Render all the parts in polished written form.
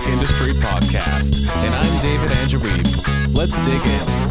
music industry podcast, and I'm David Angeweeb. Let's dig in.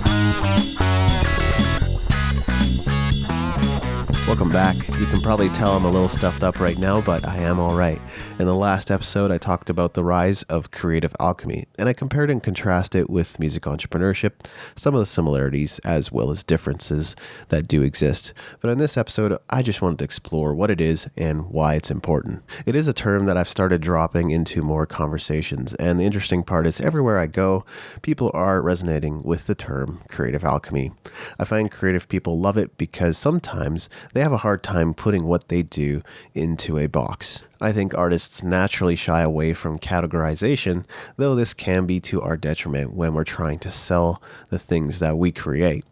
Welcome back. You can probably tell I'm a little stuffed up right now, but I am all right. In the last episode, I talked about the rise of creative alchemy, and I compared and contrasted it with music entrepreneurship, some of the similarities as well as differences that do exist. But in this episode, I just wanted to explore what it is and why it's important. It is a term that I've started dropping into more conversations, and the interesting part is everywhere I go, people are resonating with the term creative alchemy. I find creative people love it because sometimes they have a hard time putting what they do into a box. I think artists naturally shy away from categorization, though this can be to our detriment when we're trying to sell the things that we create.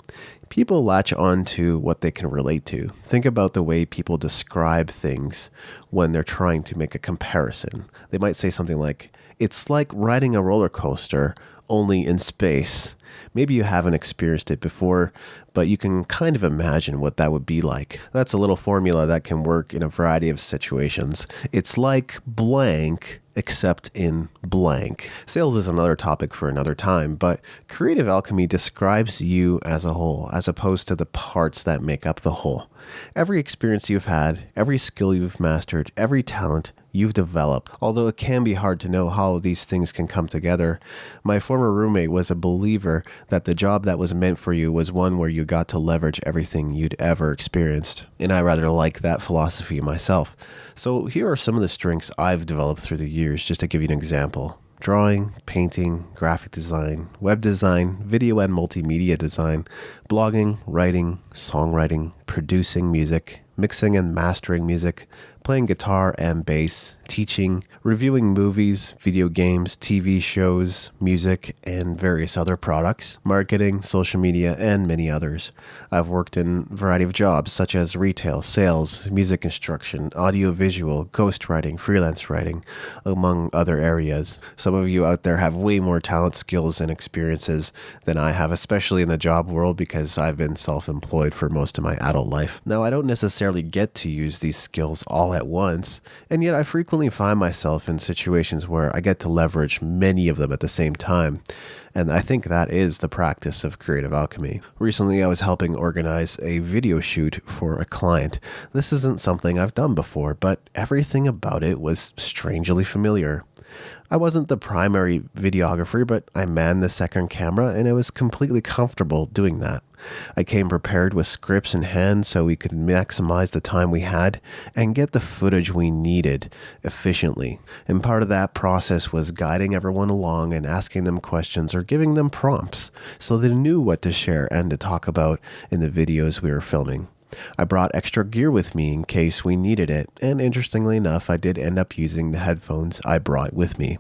People latch on to what they can relate to. Think about the way people describe things when they're trying to make a comparison. They might say something like, "It's like riding a roller coaster, only in space." Maybe you haven't experienced it before, but you can kind of imagine what that would be like. That's a little formula that can work in a variety of situations. It's like blank, except in blank. Sales is another topic for another time, but creative alchemy describes you as a whole, as opposed to the parts that make up the whole. Every experience you've had, every skill you've mastered, every talent you've developed, although it can be hard to know how these things can come together. My former roommate was a believer that the job that was meant for you was one where you got to leverage everything you'd ever experienced. And I rather like that philosophy myself. So here are some of the strengths I've developed through the years, just to give you an example. Drawing, painting, graphic design, web design, video and multimedia design, blogging, writing, songwriting, producing music, mixing and mastering music, playing guitar and bass, teaching, reviewing movies, video games, TV shows, music, and various other products, marketing, social media, and many others. I've worked in a variety of jobs such as retail, sales, music instruction, audio-visual, ghostwriting, freelance writing, among other areas. Some of you out there have way more talent, skills, and experiences than I have, especially in the job world because I've been self-employed for most of my adult life. Now, I don't necessarily get to use these skills all at once, and yet I frequently find myself in situations where I get to leverage many of them at the same time. And I think that is the practice of creative alchemy. Recently, I was helping organize a video shoot for a client. This isn't something I've done before, but everything about it was strangely familiar. I wasn't the primary videographer, but I manned the second camera, and I was completely comfortable doing that. I came prepared with scripts in hand so we could maximize the time we had and get the footage we needed efficiently. And part of that process was guiding everyone along and asking them questions or giving them prompts so they knew what to share and to talk about in the videos we were filming. I brought extra gear with me in case we needed it, and interestingly enough, I did end up using the headphones I brought with me.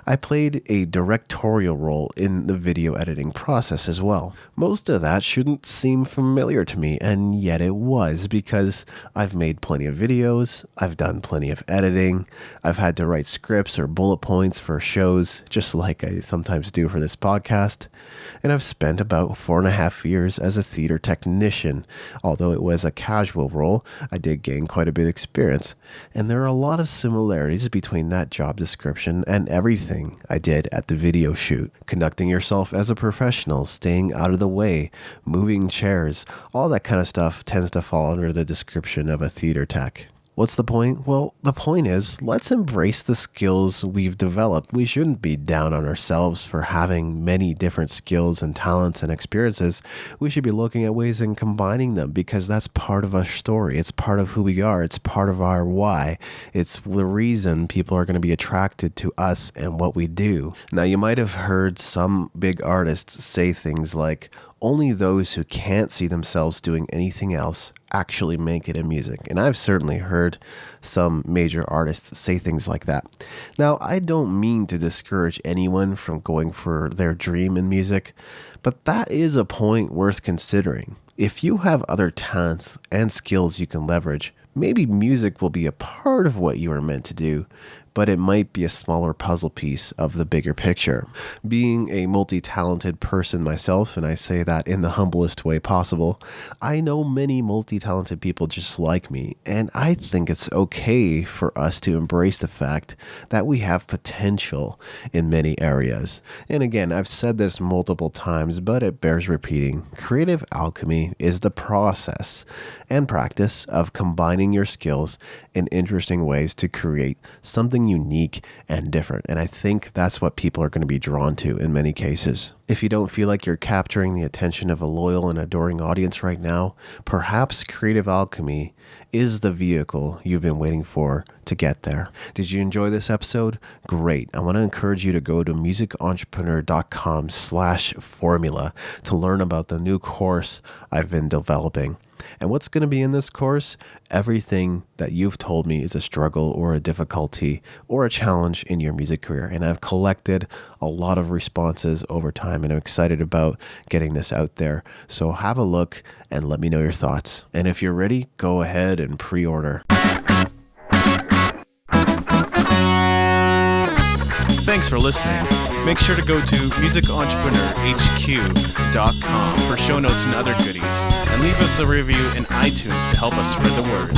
I played a directorial role in the video editing process as well. Most of that shouldn't seem familiar to me, and yet it was, because I've made plenty of videos, I've done plenty of editing, I've had to write scripts or bullet points for shows, just like I sometimes do for this podcast, and I've spent about 4.5 years as a theater technician. Although it was a casual role, I did gain quite a bit of experience, and there are a lot of similarities between that job description and everything I did at the video shoot. Conducting yourself as a professional, staying out of the way, moving chairs, all that kind of stuff tends to fall under the description of a theater tech. What's the point? Well, the point is, let's embrace the skills we've developed. We shouldn't be down on ourselves for having many different skills and talents and experiences. We should be looking at ways in combining them because that's part of our story. It's part of who we are. It's part of our why. It's the reason people are going to be attracted to us and what we do. Now, you might have heard some big artists say things like, only those who can't see themselves doing anything else actually make it in music. And I've certainly heard some major artists say things like that. Now, I don't mean to discourage anyone from going for their dream in music, but that is a point worth considering. If you have other talents and skills you can leverage, maybe music will be a part of what you are meant to do, but it might be a smaller puzzle piece of the bigger picture. Being a multi-talented person myself, and I say that in the humblest way possible, I know many multi-talented people just like me, and I think it's okay for us to embrace the fact that we have potential in many areas. And again, I've said this multiple times, but it bears repeating. Creative alchemy is the process and practice of combining your skills in interesting ways to create something unique and different. And I think that's what people are going to be drawn to in many cases. If you don't feel like you're capturing the attention of a loyal and adoring audience right now, perhaps creative alchemy is the vehicle you've been waiting for to get there. Did you enjoy this episode? Great. I want to encourage you to go to musicentrepreneur.com/formula to learn about the new course I've been developing. And what's going to be in this course? Everything that you've told me is a struggle or a difficulty or a challenge in your music career. And I've collected a lot of responses over time, and I'm excited about getting this out there. So have a look and let me know your thoughts. And if you're ready, go ahead and pre-order. Thanks for listening. Make sure to go to musicentrepreneurhq.com for show notes and other goodies, and leave us a review in iTunes to help us spread the word.